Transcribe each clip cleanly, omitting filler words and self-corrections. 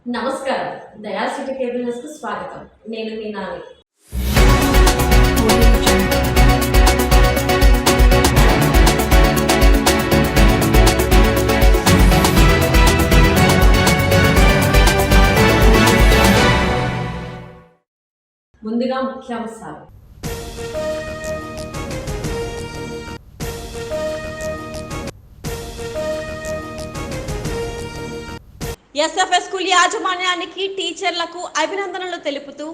నమస్కారం. దయా city cable న్యూస్‌కు స్వాగతం. నేను మీ నాని. ముందుగా ముఖ్యాంశాలు. ఎస్ఎఫ్ఎస్ స్కూల్ యాజమాన్యానికి టీచర్లకు అభినందనలు తెలుపుతూ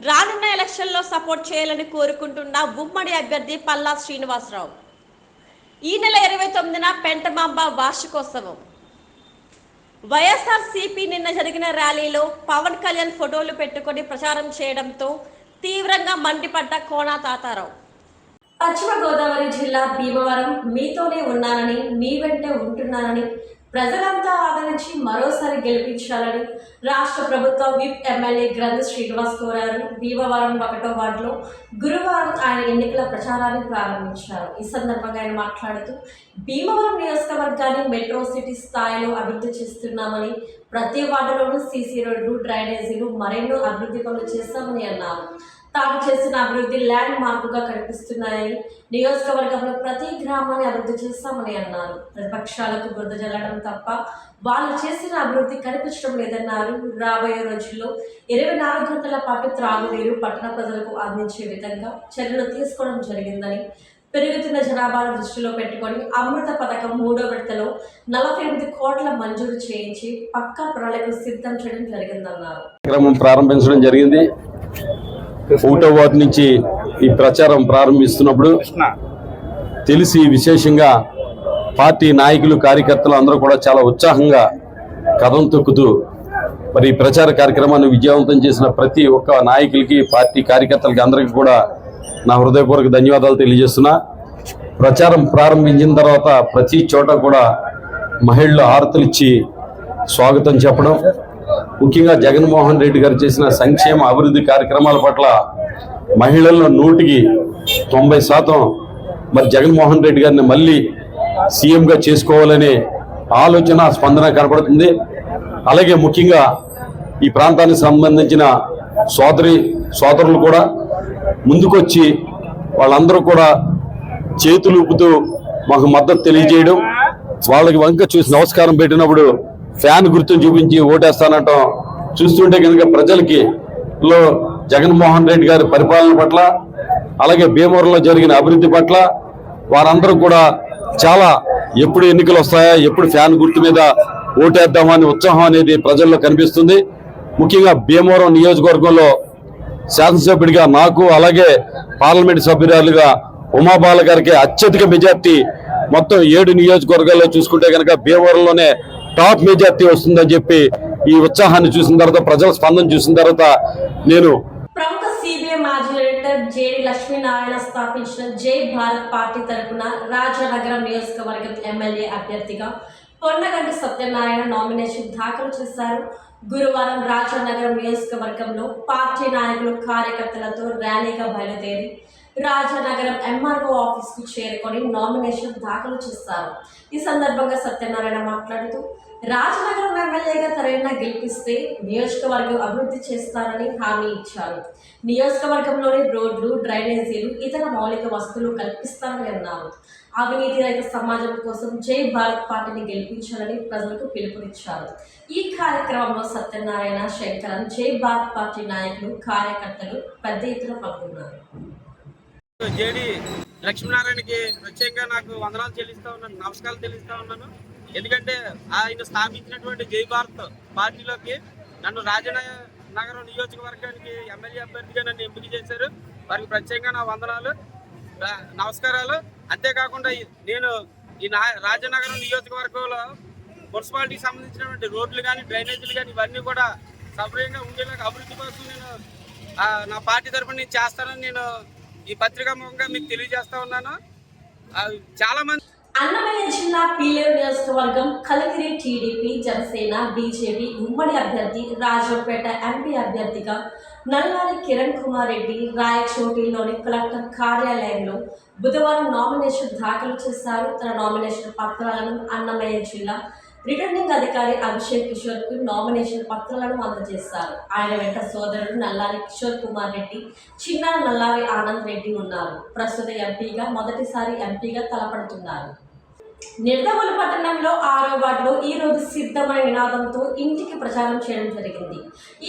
రానున్న ఎలక్షన్లో సపోర్ట్ చేయాలని కోరుకుంటున్న ఉమ్మడి అభ్యర్థి పల్లా శ్రీనివాసరావు. ఈ నెల 29న పెంటమాంబ వార్షికోత్సవం. వైఎస్ఆర్సీపీ నిన్న జరిగిన ర్యాలీలో పవన్ కళ్యాణ్ ఫోటోలు పెట్టుకొని ప్రచారం చేయడంతో తీవ్రంగా మండిపడ్డ కోనా తాతారావు. పశ్చిమ గోదావరి జిల్లా భీమవరం మీతోనే ఉన్నానని, మీ వెంటే ఉంటున్నానని, ప్రజలంతా ఆదరించి మరోసారి గెలిపించాలని రాష్ట్ర ప్రభుత్వ విప్ ఎమ్మెల్యే గ్రంథి శ్రీనివాస్ కోరారు. భీమవరం 1వ వార్డులో గురువారం ఆయన ఎన్నికల ప్రచారాన్ని ప్రారంభించారు. ఈ సందర్భంగా ఆయన మాట్లాడుతూ భీమవరం నియోజకవర్గాన్ని మెట్రో సిటీ స్థాయిలో అభివృద్ధి చేస్తున్నామని, ప్రతి వార్డులోనూ సీసీ రోడ్లు, డ్రైనేజీలు, మరెన్నో అభివృద్ధి పనులు చేస్తామని అన్నారు. తాను చేసిన అభివృద్ధి ల్యాండ్ మార్కుగా కనిపిస్తున్నాయని, నియోజకవర్గంలో ప్రతి గ్రామాన్ని అభివృద్ధి చేస్తామని అన్నారు. ప్రతిపక్షాలకు బురద జల్లడం తప్ప వాళ్ళు చేసిన అభివృద్ధి కనిపించడం లేదన్నారు. రాబోయే రోజుల్లో 24 గంటల పాటు త్రాగునీరు పట్టణ ప్రజలకు అందించే విధంగా చర్యలు తీసుకోవడం జరిగిందని, పెరుగుతున్న జనాభాను దృష్టిలో పెట్టుకొని అమృత పథకం 3వ విడతలో 48 కోట్ల మంజూరు చేయించి పక్కా ప్రణాళికలు సిద్ధం చేయడం జరిగిందన్నారు. ప్రారంభించడం జరిగింది. 1వ వార్డు నుంచి ఈ ప్రచారం ప్రారంభిస్తున్నప్పుడు తెలిసి విశేషంగా పార్టీ నాయకులు, కార్యకర్తలు అందరూ కూడా చాలా ఉత్సాహంగా కథం తొక్కుతూ మరి ఈ ప్రచార కార్యక్రమాన్ని విజయవంతం చేసిన ప్రతి ఒక్క నాయకులకి, పార్టీ కార్యకర్తలకి అందరికీ కూడా నా హృదయపూర్వక ధన్యవాదాలు తెలియజేస్తున్నా. ప్రచారం ప్రారంభించిన తర్వాత ప్రతి చోట కూడా మహిళలు హారతులు ఇచ్చి స్వాగతం చెప్పడం, ముఖ్యంగా జగన్మోహన్ రెడ్డి గారు చేసిన సంక్షేమ అభివృద్ధి కార్యక్రమాల పట్ల మహిళల్లో 190% మరి జగన్మోహన్ రెడ్డి గారిని మళ్ళీ సీఎంగా చేసుకోవాలనే ఆలోచన, స్పందన కనపడుతుంది. అలాగే ముఖ్యంగా ఈ ప్రాంతానికి సంబంధించిన సోదరులు కూడా ముందుకొచ్చి వాళ్ళందరూ కూడా చేతులు ఊపుతూ మాకు మద్దతు తెలియజేయడం, వాళ్ళకి వంక చూసి నమస్కారం పెట్టినప్పుడు ఫ్యాన్ గుర్తును చూపించి ఓటేస్తానటం చూస్తుంటే కనుక ప్రజలకి జగన్మోహన్ రెడ్డి గారి పరిపాలన పట్ల, అలాగే భీమవరంలో జరిగిన అభివృద్ధి పట్ల వారందరూ కూడా చాలా ఎప్పుడు ఎన్నికలు వస్తాయా, ఎప్పుడు ఫ్యాన్ గుర్తు మీద ఓటేద్దామని ఉత్సాహం అనేది ప్రజల్లో కనిపిస్తుంది. ముఖ్యంగా భీమవరం నియోజకవర్గంలో శాసనసభ్యుడిగా నాకు, అలాగే పార్లమెంట్ సభ్యురాలుగా ఉమాబాల గారికి అత్యధిక మెజార్టీ మొత్తం 7 నియోజకవర్గాల్లో చూసుకుంటే కనుక భీమవరంలోనే టాప్ మెజార్టీ వస్తుందని చెప్పి ఈ ఉత్సాహాన్ని చూసిన తర్వాత, ప్రజల స్పందన చూసిన తర్వాత నేను ప్రముఖ సిబిఐ మాజీ డైరెక్టర్ జేడి లక్ష్మీనారాయణ స్థాపించిన జై భారత్ పార్టీ తరఫున రాజానగరం నియోజకవర్గం ఎమ్మెల్యే అభ్యర్థిగా పొన్నగంటి సత్యనారాయణ నామినేషన్ దాఖలు చేశారు. గురువారం రాజానగరం నియోజకవర్గంలో పార్టీ నాయకులు, కార్యకర్తలతో ర్యాలీగా బయలుదేరి రాజానగరం ఎంఆర్ఓ ఆఫీస్కు చేరుకొని నామినేషన్ దాఖలు చేశారు. ఈ సందర్భంగా సత్యనారాయణ మాట్లాడుతూ రాజానగరం ఎమ్మెల్యేగా తనైనా గెలిపిస్తే నియోజకవర్గం అభివృద్ధి చేస్తారని హామీ ఇచ్చారు. నియోజకవర్గంలోని రోడ్లు, డ్రైనేజీలు, ఇతర మౌలిక వస్తువులు కల్పిస్తారని అన్నారు. అవినీతి రహిత సమాజం కోసం జై భారత్ పార్టీని గెలిపించాలని ప్రజలకు పిలుపునిచ్చారు. ఈ కార్యక్రమంలో సత్యనారాయణ, శంకరన్, జై భారత్ పార్టీ నాయకులు, కార్యకర్తలు పెద్ద ఎత్తున పాల్గొన్నారు. జేడి లక్ష్మీనారాయణకి ప్రత్యేకంగా నాకు వందనాలు చెల్లిస్తా ఉన్నాను, నమస్కారాలు చెల్లిస్తా ఉన్నాను. ఎందుకంటే ఆయన స్థాపించినటువంటి జై భారత్ పార్టీలోకి నన్ను రాజనగరం నియోజకవర్గానికి ఎమ్మెల్యే అభ్యర్థిగా నన్ను ఎంపిక చేశారు. వారికి ప్రత్యేకంగా నా వందనాలు, నమస్కారాలు. అంతేకాకుండా నేను ఈ రాజనగరం నియోజకవర్గంలో మున్సిపాలిటీకి సంబంధించినటువంటి రోడ్లు కానీ, డ్రైనేజీలు కానీ ఇవన్నీ కూడా సౌకర్యంగా ఉండేలాగా అభివృద్ధి కోసం నేను నా పార్టీ తరఫున నేను చేస్తానని నేను ఈ పత్రికా ముఖంగా మీకు తెలియజేస్తా ఉన్నాను. చాలా మంది అన్నమయ్య జిల్లా పీలేరు నియోజకవర్గం కలికిరి టీడీపీ, జనసేన, బీజేపీ ఉమ్మడి అభ్యర్థి, రాజంపేట ఎంపీ అభ్యర్థిగా నల్లారి కిరణ్ కుమార్ రెడ్డి రాయచోటిలోని కలెక్టర్ కార్యాలయంలో బుధవారం నామినేషన్ దాఖలు చేశారు. తన నామినేషన్ పత్రాలను అన్నమయ్య జిల్లా రిటర్నింగ్ అధికారి అభిషేక్ కిషోర్ కు నామినేషన్ పత్రాలను అందజేశారు. ఆయన వెంట సోదరుడు నల్లారి కిషోర్ కుమార్ రెడ్డి, చిన్న నల్లారి ఆనంద్ రెడ్డి ఉన్నారు. ప్రస్తుత ఎంపీగా మొదటిసారి ఎంపీగా తలపడుతున్నారు. నిడదవోలు పట్టణంలో 6వ వార్డులో ఈ రోజు సిద్ధమైన నినాదంతో ఇంటికి ప్రచారం చేయడం జరిగింది.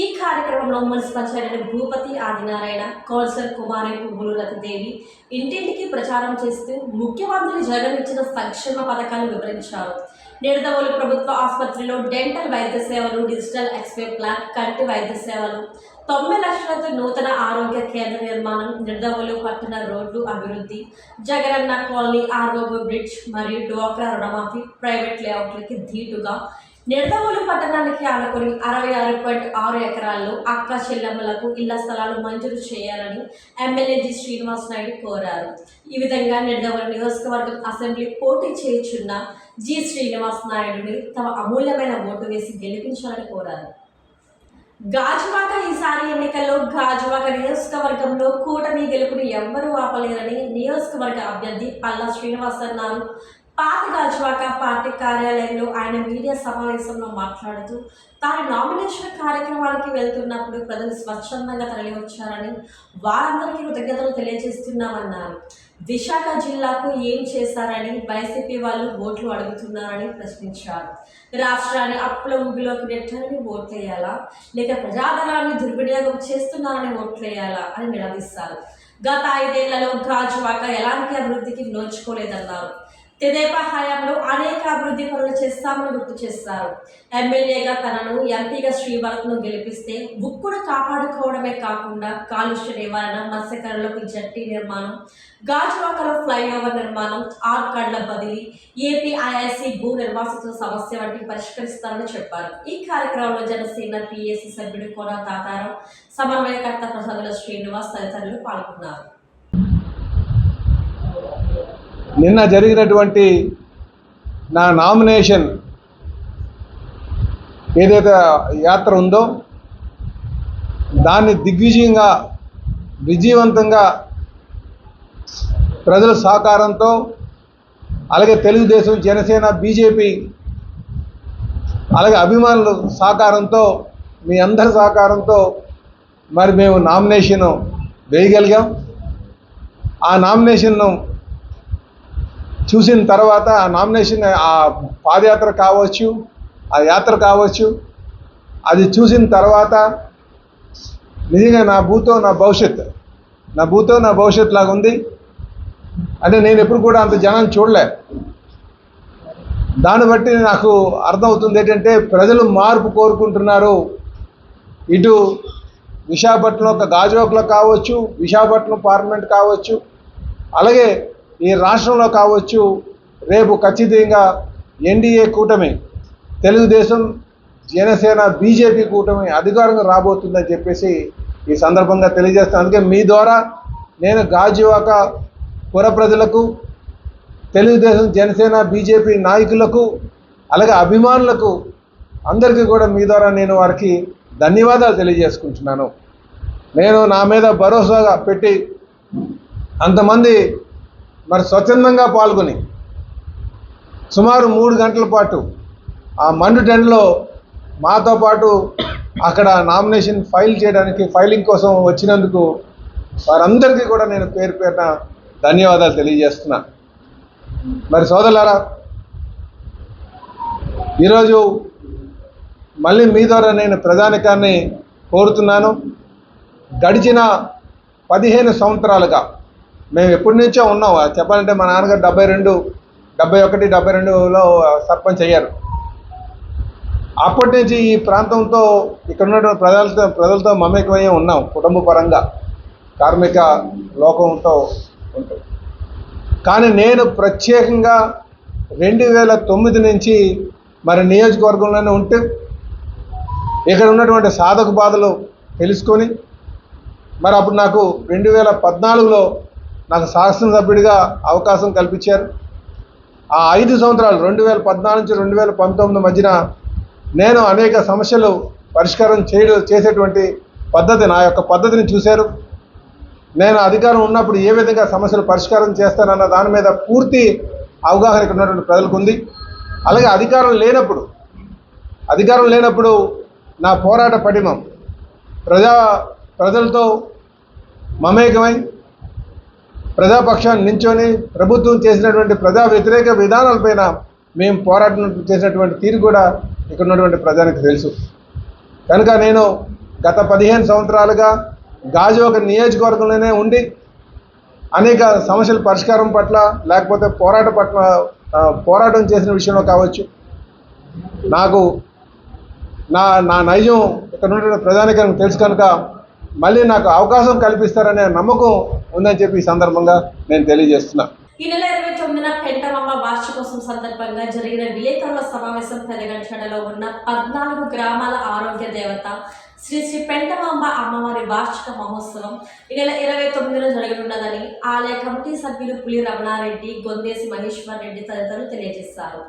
ఈ కార్యక్రమంలో municipal chairman Bhupathi Adinarayana, councillor Kumari Puvvulu Rathidevi ఇంటింటికి ప్రచారం చేస్తూ ముఖ్యమంత్రి జగన్ ఇచ్చిన సంక్షేమ పథకాలు వివరించారు. నిడదవోలు ప్రభుత్వ ఆసుపత్రిలో డెంటల్ వైద్య సేవలు, డిజిటల్ ఎక్స్రే ప్లాన్, కంటి వైద్య సేవలు, 90 లక్షలతో నూతన ఆరోగ్య కేంద్ర నిర్మాణం, నిడదవోలు పట్టణ రోడ్లు అభివృద్ధి, జగనన్న కాలనీ, ఆర్ఓబో బ్రిడ్జ్ మరియు డ్వాక్రా రుణమాఫీ, ప్రైవేట్ లేఅవుట్లకి ధీటుగా నిడదవోలు పట్టణానికి ఆనుకుని 66.6 ఎకరాల్లో అక్క చెల్లెమ్మలకు ఇళ్ల స్థలాలు మంజూరు చేయాలని ఎమ్మెల్యే జి శ్రీనివాస్ నాయుడు కోరారు. ఈ విధంగా నిడదవోలు నియోజకవర్గం అసెంబ్లీ పోటీ చేయుచున్న జి శ్రీనివాస్ నాయుడుని తమ అమూల్యమైన ఓటు వేసి గెలిపించాలని కోరారు. గాజువాక ఈసారి ఎన్నికల్లో గాజువాక నియోజకవర్గంలో కూటమి గెలుపుని ఎవ్వరూ ఆపలేరని నియోజకవర్గ అభ్యర్థి పల్లా శ్రీనివాస్ అన్నారు. పాత గాజువాక పార్టీ కార్యాలయంలో ఆయన మీడియా సమావేశంలో మాట్లాడుతూ తాను నామినేషన్ కార్యక్రమానికి వెళ్తున్నప్పుడు ప్రజలు స్వచ్ఛందంగా తరలివచ్చారని, వారందరికీ కృతజ్ఞతలు తెలియజేస్తున్నామన్నారు. విశాఖ జిల్లాకు ఏం చేశారని వైసీపీ వాళ్ళు ఓట్లు అడుగుతున్నారని ప్రశ్నించారు. రాష్ట్రాన్ని అప్పుల ఊబిలోకి నెట్టారని ఓట్లేయాలా, లేక ప్రజాధనాన్ని దుర్వినియోగం చేస్తున్నారని ఓట్లేయాలా అని నిలదీశారు. గత 5 ఏళ్లలో గాజువాక ఎలాంటి అభివృద్ధికి నోచుకోలేదన్నారు. తెదేపా హయాంలో అనేక అభివృద్ధి పనులు చేస్తామని గుర్తు చేశారు. ఎమ్మెల్యేగా తనను, ఎంపీగా శ్రీభరత్ను గెలిపిస్తే ఉక్కును కాపాడుకోవడమే కాకుండా కాలుష్య నివారణ, మత్స్యకారులకు జట్టి నిర్మాణం, గాజువాకలో ఫ్లైఓవర్ నిర్మాణం, ఆర్కాడ్ల బదిలీ, ఏపీఐఐసి భూ నిర్వాసితుల సమస్య వంటి పరిష్కరిస్తారని చెప్పారు. ఈ కార్యక్రమంలో జనసేన పిఎస్సి సభ్యుడు కోన తాతారావు, సమన్వయకర్త ప్రసాదుల శ్రీనివాస్ తదితరులు పాల్గొన్నారు. నిన్న జరిగినటువంటి నా నామినేషన్ ఏదైతే యాత్ర ఉందో దాన్ని దిగ్విజయంగా, విజయవంతంగా ప్రజల సహకారంతో, అలాగే తెలుగుదేశం, జనసేన, బీజేపీ, అలాగే అభిమానుల సహకారంతో, మీ అందరి సహకారంతో మరి మేము నామినేషన్ వేయగలిగాం. ఆ నామినేషన్ను చూసిన తర్వాత ఆ నామినేషన్, ఆ పాదయాత్ర కావచ్చు, ఆ యాత్ర కావచ్చు, అది చూసిన తర్వాత నిజంగా నా భూతో నా భవిష్యత్ లాగా ఉంది. అంటే నేను ఎప్పుడు కూడా అంత జనాన్ని చూడలే. దాన్ని బట్టి నాకు అర్థమవుతుంది ఏంటంటే ప్రజలు మార్పు కోరుకుంటున్నారు. ఇటు విశాఖపట్నంలో ఒక గాజువాకలో కావచ్చు, విశాఖపట్నం పార్లమెంట్ కావచ్చు, అలాగే ఈ రాష్ట్రంలో కావచ్చు, రేపు ఖచ్చితంగా ఎన్డీఏ కూటమి, తెలుగుదేశం, జనసేన, బీజేపీ కూటమి అధికారంగా రాబోతుందని చెప్పేసి ఈ సందర్భంగా తెలియజేస్తాను. అందుకే మీ ద్వారా నేను గాజువాక పుర ప్రజలకు, తెలుగుదేశం, జనసేన, బీజేపీ నాయకులకు, అలాగే అభిమానులకు అందరికీ కూడా మీ ద్వారా నేను వారికి ధన్యవాదాలు తెలియజేసుకుంటున్నాను. నేను నా మీద భరోసాగా పెట్టి అంతమంది మరి స్వచ్ఛందంగా పాల్గొని సుమారు 3 గంటల పాటు ఆ మండు టెంట్లో మాతో పాటు అక్కడ నామినేషన్ ఫైలింగ్ కోసం వచ్చినందుకు వారందరికీ కూడా నేను పేరు పేరున ధన్యవాదాలు తెలియజేస్తున్నా. మరి సోదరులారా, ఈరోజు మళ్ళీ మీ ద్వారా నేను ప్రజానికాన్ని కోరుతున్నాను. గడిచిన 15 సంవత్సరాలుగా మేము ఎప్పటి నుంచో ఉన్నాం. చెప్పాలంటే మా నాన్నగారు 71, 72లో సర్పంచ్ అయ్యారు. అప్పటి నుంచి ఈ ప్రాంతంతో, ఇక్కడ ఉన్నటువంటి ప్రజలతో మమేకమయ్యే ఉన్నాం. కుటుంబ పరంగా, కార్మిక లోకంతో ఉంటాం. కానీ నేను ప్రత్యేకంగా 2009 నుంచి మరి నియోజకవర్గంలోనే ఉంటూ ఇక్కడ ఉన్నటువంటి సాధక బాధలు తెలుసుకొని, మరి అప్పుడు నాకు 2014లో నాకు శాసనసభ్యుడిగా అవకాశం కల్పించారు. ఆ 5 సంవత్సరాలు 2014 నుంచి 2019 మధ్యన నేను అనేక సమస్యలు పరిష్కారం చేసేటువంటి పద్ధతి, నా యొక్క పద్ధతిని చూశారు. నేను అధికారం ఉన్నప్పుడు ఏ విధంగా సమస్యలు పరిష్కారం చేస్తానన్న దాని మీద పూర్తి అవగాహన ఇక్కడ ఉన్నటువంటి ప్రజలకు ఉంది. అలాగే అధికారం లేనప్పుడు అధికారం లేనప్పుడు నా పోరాట పటిమం ప్రజలతో మమేకమై ప్రజాపక్షాన్ని నించొని ప్రభుత్వం చేసినటువంటి ప్రజా వ్యతిరేక విధానాలపైన మేము పోరాటం చేసినటువంటి తీరు కూడా ఇక్కడ ఉన్నటువంటి ప్రజానికి తెలుసు. కనుక నేను గత 15 సంవత్సరాలుగా గాజువాక నియోజకవర్గంలోనే ఉండి అనేక సమస్యల పరిష్కారం పట్ల లేకపోతే పోరాటం చేసిన విషయంలో కావచ్చు, నాకు నా నైజం ఇక్కడ ఉన్నటువంటి ప్రజానికానికి తెలుసు. కనుక మళ్ళీ నాకు అవకాశం కల్పిస్తారనే నమ్మకం ఉందని చెప్పి ఈ సందర్భంగా నేను తెలియజేస్తున్నా. ఈ నెల 29న పెంటమాంబ వార్షికోత్సవం సందర్భంగా జరిగిన విలేకరుల సమావేశం పెదగంచడలో ఉన్న 14 గ్రామాల ఆరోగ్య దేవత శ్రీ శ్రీ పెంటమాంబ అమ్మవారి వార్షిక మహోత్సవం ఈ నెల 29న జరగనున్నదని ఆలయ కమిటీ సభ్యులు పులి రమణారెడ్డి, గొందేసి మహేశ్వర్ రెడ్డి తదితరులు తెలియజేశారు.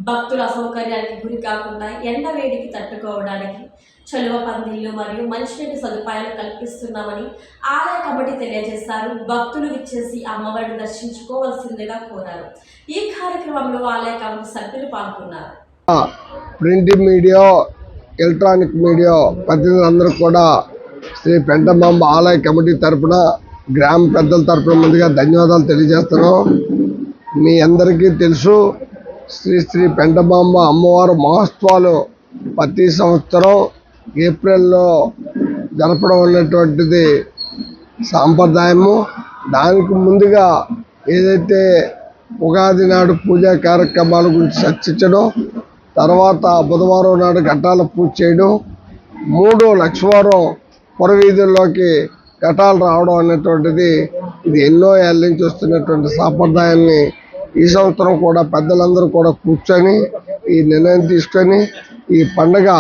భక్తుల అసౌకర్యానికి గురి కాకుండా ఎండ వేడికి తట్టుకోవడానికి చలువ పందిళ్లు మరియు మంచినీటి సదుపాయాలు కల్పిస్తున్నామని ఆలయ కమిటీ తెలియజేశారు. భక్తులు విచ్చేసి అమ్మవారిని దర్శించుకోవాల్సిందిగా కోరారు. ఈ కార్యక్రమంలో ఆలయ కమిటీ సభ్యులు పాల్గొన్నారు. ప్రింట్ మీడియా, ఎలక్ట్రానిక్ మీడియా ప్రతినిధులందరూ కూడా శ్రీ పెంటమాంబ ఆలయ కమిటీ తరఫున గ్రామ పెద్దల తరఫున ముందుగా ధన్యవాదాలు తెలియజేస్తున్నాం. మీ అందరికీ తెలుసు, శ్రీ పెంటమాంబ అమ్మవారి మహోత్సవాలు ప్రతి సంవత్సరం ఏప్రిల్లో జరపడం అనేటువంటిది సాంప్రదాయము. దానికి ముందుగా ఏదైతే ఉగాది నాడు పూజా కార్యక్రమాల గురించి చర్చించడం, తర్వాత బుధవారం నాడు ఘటాల పూజ చేయడం, 3 లక్షవారం పురవీధుల్లోకి ఘటాలు రావడం అనేటువంటిది ఇది ఎన్నో ఏళ్ళ నుంచి వస్తున్నటువంటి సాంప్రదాయాన్ని ఈ సంవత్సరం కూడా పెద్దలందరూ కూడా కూర్చొని ఈ నిర్ణయం తీసుకొని ఈ పండుగ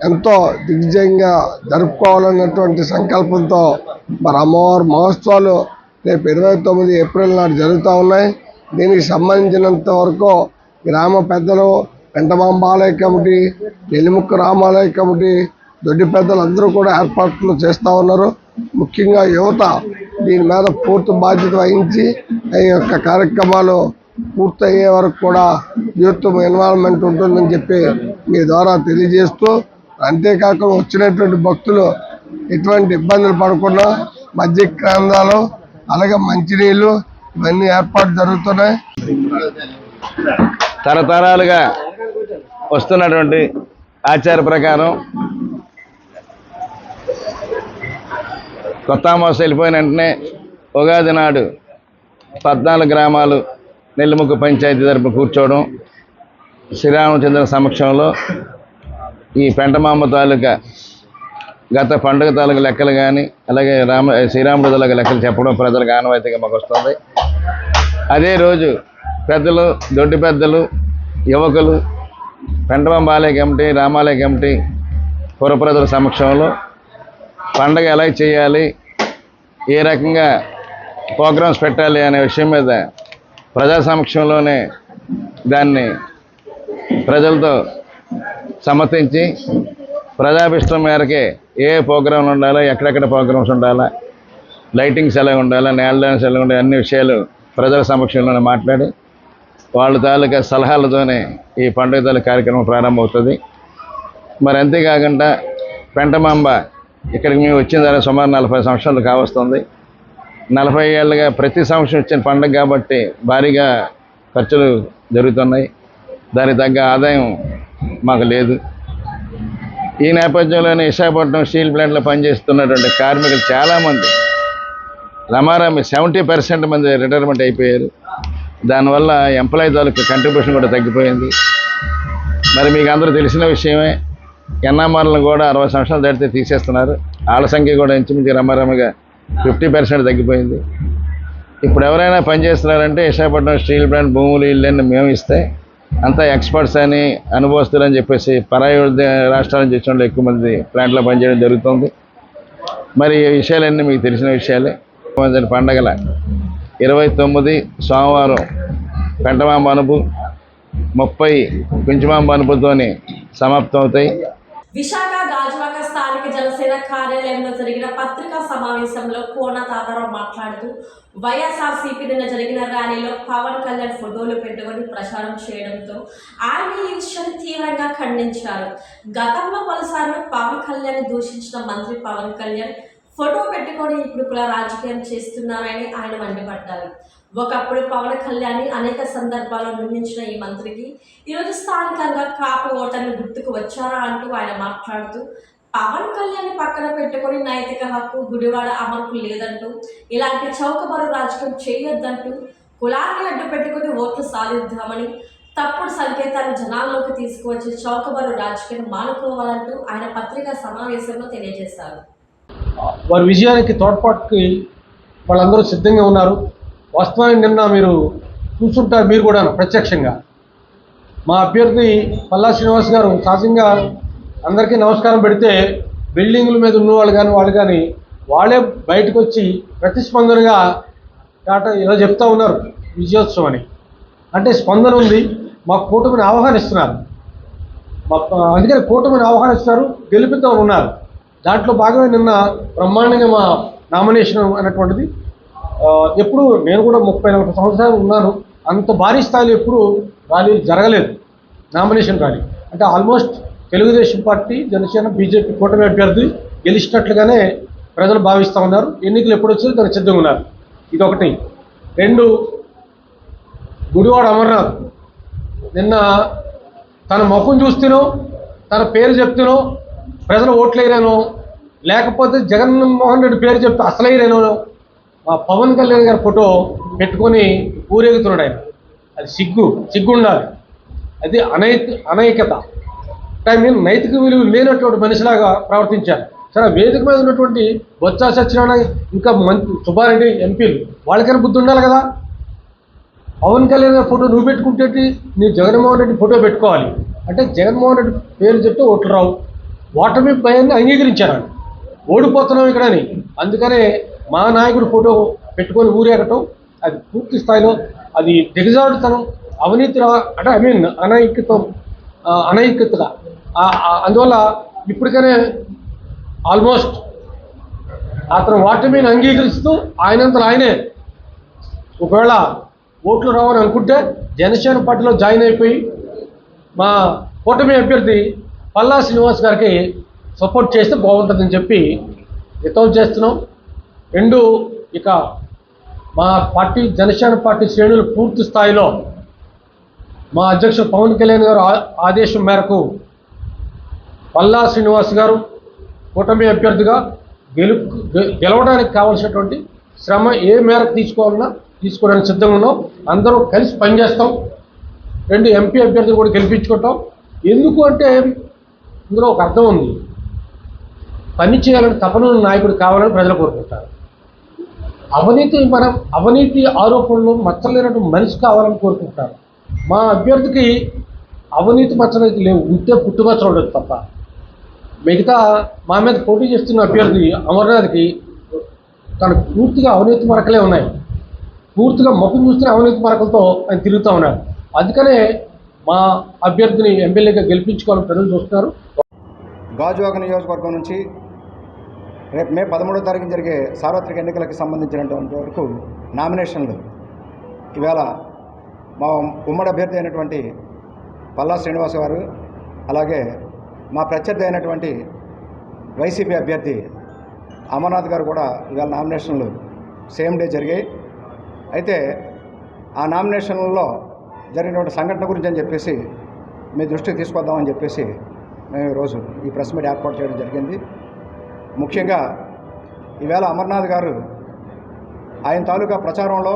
ఎంతో దిగ్విజయంగా జరుపుకోవాలన్నటువంటి సంకల్పంతో మరి అమ్మవారి మహోత్సవాలు రేపు 29 ఏప్రిల్ నాడు జరుగుతూ ఉన్నాయి. దీనికి సంబంధించినంత వరకు గ్రామ పెద్దలు, పెంటమాంబ ఆలయ కమిటీ, నెల్లిముక్క రామాలయ కమిటీ, దొడ్డి పెద్దలు అందరూ కూడా ఏర్పాట్లు చేస్తూ ఉన్నారు. ముఖ్యంగా యువత దీని మీద పూర్తి బాధ్యత వహించి ఈ యొక్క కార్యక్రమాలు పూర్తయ్యే వరకు కూడా యూత్ ఇన్వాల్వ్మెంట్ ఉంటుందని చెప్పి మీ ద్వారా తెలియజేస్తూ, అంతేకాకుండా వచ్చినటువంటి భక్తులు ఎటువంటి ఇబ్బందులు పడకుండా మధ్య కేంద్రాలు అలాగే మంచినీళ్ళు ఇవన్నీ ఏర్పాటు జరుగుతున్నాయి. తరతరాలుగా వస్తున్నటువంటి ఆచార ప్రకారం కొత్త అమావాస్య వెళ్ళిపోయిన వెంటనే ఉగాది నాడు 14 గ్రామాలు నెల్లిముక్క పంచాయతీ తరపున కూర్చోవడం, శ్రీరామచంద్ర సమక్షంలో ఈ పెంటమాంబ తాలూకా గత పండుగ తాలూకా లెక్కలు కానీ అలాగే శ్రీరాముడి తాలూకా లెక్కలు చెప్పడం ప్రజలకు ఆనవాయితీగా మాకు వస్తుంది. అదే రోజు పెద్దలు, దొడ్డి పెద్దలు, యువకులు, పెంటమాంబ ఆలయ కమిటీ, రామాలయ కమిటీ, పుర ప్రజల సమక్షంలో పండుగ ఎలా చేయాలి, ఏ రకంగా ప్రోగ్రామ్స్ పెట్టాలి అనే విషయం మీద ప్రజా సమక్షంలోనే దాన్ని ప్రజలతో సమ్మతించి ప్రజాభిష్టం మేరకే ఏ ప్రోగ్రాంలు ఉండాలా, ఎక్కడెక్కడ ప్రోగ్రామ్స్ ఉండాలా, లైటింగ్స్ ఎలా ఉండాలా, నేల డ్యాన్స్ ఎలా ఉండాలి, అన్ని విషయాలు ప్రజల సమక్షంలోనే మాట్లాడి వాళ్ళ తాలూకా సలహాలతోనే ఈ పండుగ తాలూకా కార్యక్రమం ప్రారంభమవుతుంది. మరి అంతేకాకుండా పెంటమాంబ ఇక్కడికి మేము వచ్చిన తర్వాత సుమారు 40 సంవత్సరాలు కావస్తుంది. 40 ఏళ్ళుగా ప్రతి సంవత్సరం వచ్చిన పండుగ కాబట్టి భారీగా ఖర్చులు జరుగుతున్నాయి. దానికి తగ్గ ఆదాయం మాకు లేదు. ఈ నేపథ్యంలోనే విశాఖపట్నం స్టీల్ ప్లాంట్లో పనిచేస్తున్నటువంటి కార్మికులు చాలామంది రమారమి 70% మంది రిటైర్మెంట్ అయిపోయారు. దానివల్ల ఎంప్లాయీ తాలూకు కంట్రిబ్యూషన్ కూడా తగ్గిపోయింది. మరి మీకు అందరూ తెలిసిన విషయమే, ఎన్ఆర్లను కూడా 60 సంవత్సరాలు దాటితే తీసేస్తున్నారు. వాళ్ళ సంఖ్య కూడా ఇంచుమించు రమారమిగా 50% తగ్గిపోయింది. ఇప్పుడు ఎవరైనా పనిచేస్తున్నారంటే విశాఖపట్నం స్టీల్ ప్లాంట్ భూములు ఇళ్ళని మేము ఇస్తే అంతా ఎక్స్పర్ట్స్ అని, అనుభవస్తులు అని చెప్పేసి పరాయి రాష్ట్రాల నుంచి వచ్చిన ఎక్కువ మంది ప్లాంట్లో పనిచేయడం జరుగుతుంది. మరి ఈ విషయాలన్నీ మీకు తెలిసిన విషయాలే. పండగల 29 సోమవారం పెంటమాంబ అనుపు, 30 కుంచమాంబ అనుపుతోని సమాప్తం అవుతాయి. విశాఖ గాజువాక స్థానిక జనసేన కార్యాలయంలో జరిగిన పత్రికా సమావేశంలో కోన తాతారావు మాట్లాడుతూ వైఎస్ఆర్సీపీ నిన్న జరిగిన ర్యాలీలో పవన్ కళ్యాణ్ ఫోటోలు పెట్టుకొని ప్రచారం చేయడంతో ఆయన ఈ విషయాన్ని తీవ్రంగా ఖండించారు. గతంలో పలుసార్లు పవన్ కళ్యాణ్ దూషించిన మంత్రి పవన్ కళ్యాణ్ ఫోటో పెట్టుకొని ఇప్పుడు కూడా రాజకీయం చేస్తున్నారని ఆయన మండిపడ్డారు. ఒకప్పుడు పవన్ కళ్యాణ్ అనేక సందర్భాల్లో నిందించిన ఈ మంత్రికి ఈరోజు స్థానికంగా కాపు ఓటర్లు గుర్తుకు వచ్చారా అంటూ ఆయన మాట్లాడుతూ పవన్ కళ్యాణ్ పక్కన పెట్టుకొని నైతిక హక్కు గుడివాడ అమలుకు లేదంటూ, ఇలాంటి చౌకబారు రాజకీయం చేయొద్దంటూ, కులాన్ని అడ్డు పెట్టుకుని ఓట్లు సాధిద్దామని తప్పుడు సంకేతాలు జనాల్లోకి తీసుకువచ్చి చౌకబారు రాజకీయం మానుకోవాలంటూ ఆయన పత్రికా సమావేశంలో తెలియజేశారు. వారి విజయానికి తోడ్పాటుకి వాళ్ళందరూ సిద్ధంగా ఉన్నారు. వాస్తవానికి నిన్న మీరు చూస్తుంటారు, మీరు కూడా ప్రత్యక్షంగా మా అభ్యర్థి పల్లా శ్రీనివాస్ గారు సహజంగా అందరికీ నమస్కారం పెడితే బిల్డింగుల మీద ఉన్నవాళ్ళు కానీ వాళ్ళు కానీ వాళ్ళే బయటకు వచ్చి ప్రతిస్పందనగా ఇలా చెప్తా ఉన్నారు విజయోత్సవం అని. అంటే స్పందన ఉంది, మా కూటమిని ఆహ్వానిస్తున్నారు, అందుకని కూటమిని ఆహ్వానిస్తున్నారు, గెలిపిద్దాం ఉన్నారు. దాంట్లో భాగమే నిన్న బ్రహ్మాండంగా మా నామినేషన్ అనేటువంటిది ఎప్పుడు నేను కూడా 30-40 సంవత్సరాలు ఉన్నాను, అంత భారీ స్థాయిలో ఎప్పుడు ర్యాలీ జరగలేదు. నామినేషన్ ర్యాలీ అంటే almost Telugu Desam party, Janasena, BJP కూటమి అభ్యర్థి గెలిచినట్లుగానే ప్రజలు భావిస్తూ ఉన్నారు. ఎన్నికలు ఎప్పుడు వచ్చి దానికి సిద్ధంగా ఉన్నారు. ఇదొకటి. 2, గుడివాడ అమర్నాథ్ నిన్న తన ముఖం చూస్తేనో తన పేరు చెప్తేనో ప్రజలు ఓట్లేరేనో, లేకపోతే జగన్మోహన్ రెడ్డి పేరు చెప్తే అసలైరేనో మా పవన్ కళ్యాణ్ గారి ఫోటో పెట్టుకొని ఊరేగుతున్నాడు ఆయన. అది సిగ్గు ఉండాలి. అది అనైక్యత. నైతిక విలువ లేనటువంటి మనిషిలాగా ప్రవర్తించారు. సరే, వేదిక మీద ఉన్నటువంటి బొత్స సత్యనారాయణ ఇంకా సుబ్బారెడ్డి ఎంపీలు వాళ్ళకైనా బుద్ధి ఉండాలి కదా. పవన్ కళ్యాణ్ గారి ఫోటో నువ్వు పెట్టుకుంటే నీ జగన్మోహన్ రెడ్డి ఫోటో పెట్టుకోవాలి అంటే జగన్మోహన్ రెడ్డి పేరు చెప్తే ఓట్లు రావు. ఓటమి భయాన్ని అంగీకరించారు. ఓడిపోతున్నాం ఇక్కడని. అందుకనే మా నాయకుడు ఫోటో పెట్టుకొని ఊరేగటం అది పూర్తి స్థాయిలో అది దిగజాడుతనం, అవినీతి అంటే అనైక్యతగా. అందువల్ల ఇప్పటికనే ఆల్మోస్ట్ అతను ఓటమిని అంగీకరిస్తూ ఆయనంతలో ఆయనే ఒకవేళ ఓట్లు రావని అనుకుంటే జనసేన పార్టీలో జాయిన్ అయిపోయి మా కూటమి అభ్యర్థి పల్లా శ్రీనివాస్ గారికి సపోర్ట్ చేస్తే బాగుంటుందని చెప్పి హితవు చేస్తున్నాం. 2, ఇక మా పార్టీ జనసేన పార్టీ శ్రేణులు పూర్తి స్థాయిలో మా అధ్యక్షుడు పవన్ కళ్యాణ్ గారు ఆదేశం మేరకు పల్లా శ్రీనివాస్ గారు కూటమి అభ్యర్థిగా గెలవడానికి కావాల్సినటువంటి శ్రమ ఏ మేరకు తీసుకోవాలన్నా తీసుకోవడానికి సిద్ధంగా ఉన్నాం. అందరూ కలిసి పనిచేస్తాం. 2 ఎంపీ అభ్యర్థులు కూడా గెలిపించుకుంటాం. ఎందుకు అంటే ఇందులో ఒక అర్థం ఉంది. పని చేయాలని తపన నాయకుడు కావాలని ప్రజలు కోరుకుంటారు. అవినీతి ఆరోపణలు మచ్చలేనటువంటి మనిషి కావాలని కోరుకుంటారు. మా అభ్యర్థికి అవినీతి మచ్చలైతే లేవు, ఉంటే పుట్టుమచ్చలు ఉండదు తప్ప. మిగతా మా మీద పోటీ చేస్తున్న అభ్యర్థి అమర్నాథ్కి తనకు పూర్తిగా అవినీతి మరకలే ఉన్నాయి. పూర్తిగా మొక్కలు చూస్తున్న అవినీతి మరకలతో ఆయన తిరుగుతూ ఉన్నారు. అందుకనే మా అభ్యర్థిని ఎమ్మెల్యేగా గెలిపించుకోవాలని ప్రజలు చూస్తున్నారు. గాజువాక నియోజకవర్గం నుంచి రేపు మే 13వ తారీఖున జరిగే సార్వత్రిక ఎన్నికలకు సంబంధించినటువంటి వరకు నామినేషన్లు ఇవాళ మా ఉమ్మడి అభ్యర్థి అయినటువంటి పల్లా శ్రీనివాస్ గారు, అలాగే మా ప్రత్యర్థి అయినటువంటి వైసీపీ అభ్యర్థి అమర్నాథ్ గారు కూడా ఇవాళ నామినేషన్లు సేమ్ డే జరిగాయి. అయితే ఆ నామినేషన్లలో జరిగినటువంటి సంఘటన గురించి అని చెప్పేసి మీ దృష్టికి తీసుకొద్దామని చెప్పేసి మేము ఈరోజు ఈ ప్రెస్ మీట్ ఏర్పాటు చేయడం జరిగింది. ముఖ్యంగా ఈవేళ అమర్నాథ్ గారు ఆయన తాలూకా ప్రచారంలో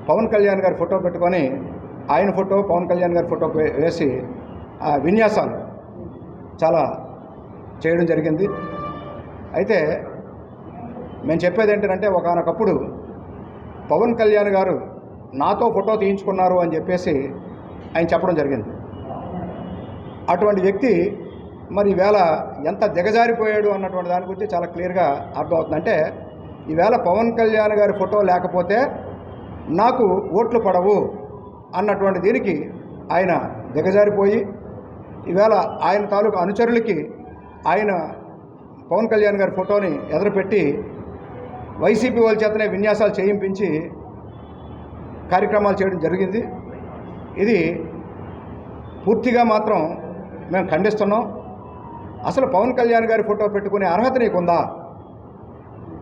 పవన్ కళ్యాణ్ గారి ఫోటో పెట్టుకొని ఆయన ఫోటో పవన్ కళ్యాణ్ గారి ఫోటో వేసి ఆ విన్యాసాలు చాలా చేయడం జరిగింది. అయితే మేము చెప్పేది ఏంటంటే ఒకానొకప్పుడు పవన్ కళ్యాణ్ గారు నాతో ఫోటో తీయించుకున్నారు అని చెప్పేసి ఆయన చెప్పడం జరిగింది. అటువంటి వ్యక్తి మరి ఈవేళ ఎంత దిగజారిపోయాడు అన్నటువంటి దాని గురించి చాలా క్లియర్గా అర్థమవుతుంది. అంటే ఈవేళ పవన్ కళ్యాణ్ గారి ఫోటో లేకపోతే నాకు ఓట్లు పడవు అన్నటువంటి దీనికి ఆయన దిగజారిపోయి ఈవేళ ఆయన తాలూకు అనుచరులకి ఆయన పవన్ కళ్యాణ్ గారి ఫోటోని ఎదురుపెట్టి వైసీపీ వాళ్ళ చేతనే విన్యాసాలు చేయింపించి కార్యక్రమాలు చేయడం జరిగింది. ఇది పూర్తిగా మాత్రం మేము ఖండిస్తున్నాం. అసలు పవన్ కళ్యాణ్ గారి ఫోటో పెట్టుకునే అర్హత నీకుందా?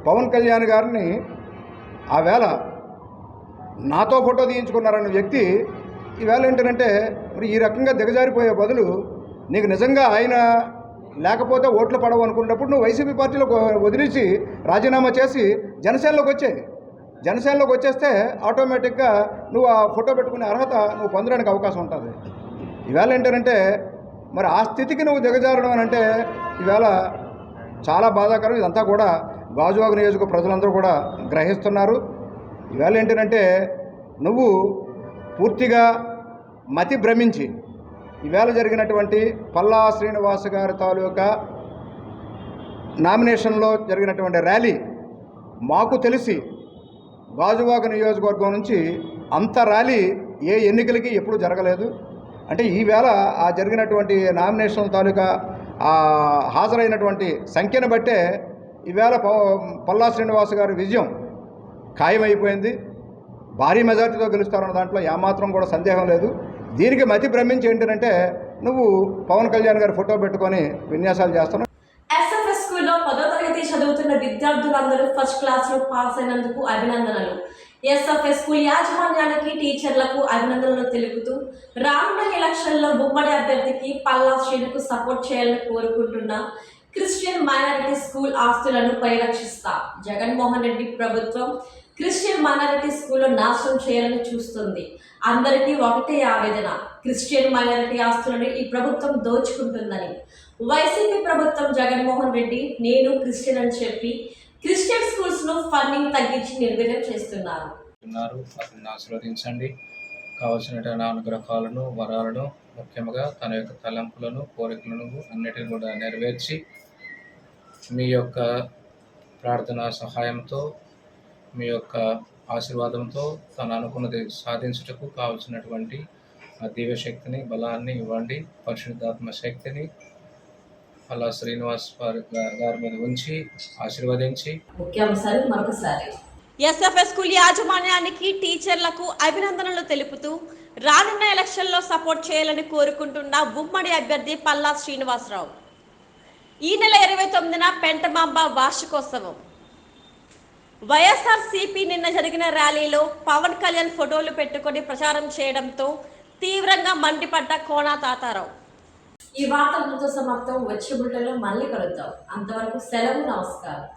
పవన్ కళ్యాణ్ గారిని ఆ వేళ నాతో ఫోటో తీయించుకున్నారన్న వ్యక్తి ఈవేళ ఏంటంటే మరి ఈ రకంగా దిగజారిపోయే బదులు నీకు నిజంగా ఆయన లేకపోతే ఓట్లు పడవు అనుకున్నప్పుడు నువ్వు వైసీపీ పార్టీలో వదిలేసి రాజీనామా చేసి జనసేనలోకి వచ్చేస్తే ఆటోమేటిక్గా నువ్వు ఆ ఫోటో పెట్టుకునే అర్హత నువ్వు పొందడానికి అవకాశం ఉంటుంది. ఈవేళ ఏంటంటే మరి ఆ స్థితికి నువ్వు దిగజారడం అని అంటే ఈవేళ చాలా బాధాకరం. ఇదంతా కూడా గాజువాక నియోజక ప్రజలందరూ కూడా గ్రహిస్తున్నారు. ఈవేళ ఏంటంటే నువ్వు పూర్తిగా మతి భ్రమించి ఈవేళ జరిగినటువంటి పల్లా శ్రీనివాస్ గారి తాలూకా నామినేషన్లో జరిగినటువంటి ర్యాలీ మాకు తెలిసి గాజువాక నియోజకవర్గం నుంచి అంత ర్యాలీ ఏ ఎన్నికలకి ఎప్పుడు జరగలేదు. అంటే ఈవేళ ఆ జరిగినటువంటి నామినేషన్ తాలూకా హాజరైనటువంటి సంఖ్యను బట్టే ఈవేళ పల్లా శ్రీనివాస్ గారి విజయం ఖాయమైపోయింది. భారీ మెజార్టీతో గెలుస్తారన్న దాంట్లో ఏమాత్రం కూడా సందేహం లేదు. దీనికి మతి భ్రమించి ఏంటంటే నువ్వు పవన్ కళ్యాణ్ గారి ఫోటో పెట్టుకొని విన్యాసాలు చేస్తున్నావు. ఎస్ఎఫ్ఎస్ స్కూల్లో 10వ తరగతి చదువుతున్న విద్యార్థులందరూ ఫస్ట్ క్లాస్లో పాస్ అయినందుకు అభినందనలు. ఎస్ఎఫ్ఎస్ స్కూల్ యాజమాన్యానికి టీచర్లకు అభినందనలు తెలుపుతూ రానున్న ఎలక్షన్లో ఉమ్మడి అభ్యర్థికి పల్లా శ్రీనుకు సపోర్ట్ చేయాలని కోరుకుంటున్న క్రిస్టియన్ మైనారిటీ స్కూల్ ఆస్తులను పరిరక్షిస్తా. జగన్మోహన్ రెడ్డి ప్రభుత్వం క్రిస్టియన్ మైనారిటీ స్కూల్లో నాశనం చేయాలని చూస్తుంది. అందరికీ ఒకటే ఆవేదన, క్రిస్టియన్ మైనారిటీ ఆస్తులను ఈ ప్రభుత్వం దోచుకుంటుందని. వైసీపీ ప్రభుత్వం జగన్మోహన్ రెడ్డి నేను క్రిస్టియన్ అని చెప్పి క్రిస్టియన్ స్కూల్స్ను ఫండింగ్ తగ్గించి నిర్వీర్యం చేస్తున్నారు. అతన్ని ఆశీర్వదించండి. కావలసిన అనుగ్రహాలను వరాలను ముఖ్యంగా తన యొక్క తలంపులను కోరికలను అన్నిటిని కూడా నెరవేర్చి మీ యొక్క ప్రార్థన సహాయంతో మీ యొక్క ఆశీర్వాదంతో తను అనుకున్నది సాధించుటకు కావలసినటువంటి దివ్యశక్తిని బలాన్ని ఇవ్వండి. పరిశుద్ధాత్మ శక్తిని అలా శ్రీనివాస్ గారి మీద ఉంచి ఆశీర్వదించి. ముఖ్యాంశాలు మరొకసారి. ఎస్ఎఫ్ఎస్ స్కూల్ యాజమాన్యానికి టీచర్లకు అభినందనలు తెలుపుతూ రానున్న ఎలక్షన్లో సపోర్ట్ చేయాలని కోరుకుంటున్న ఉమ్మడి అభ్యర్థి పల్లా శ్రీనివాసరావు. ఈ నెల 29న పెంటమాంబ వార్షికోత్సవం. వైఎస్ఆర్సీపీ నిన్న జరిగిన ర్యాలీలో పవన్ కళ్యాణ్ ఫోటోలు పెట్టుకొని ప్రచారం చేయడంతో తీవ్రంగా మండిపడ్డ కోనా తాతారావు. ఈ వార్తలతో సమాప్తం. వచ్చే బుల్టెన్లో మళ్ళీ కలుద్దాం. అంతవరకు సెలవు. నమస్కారం.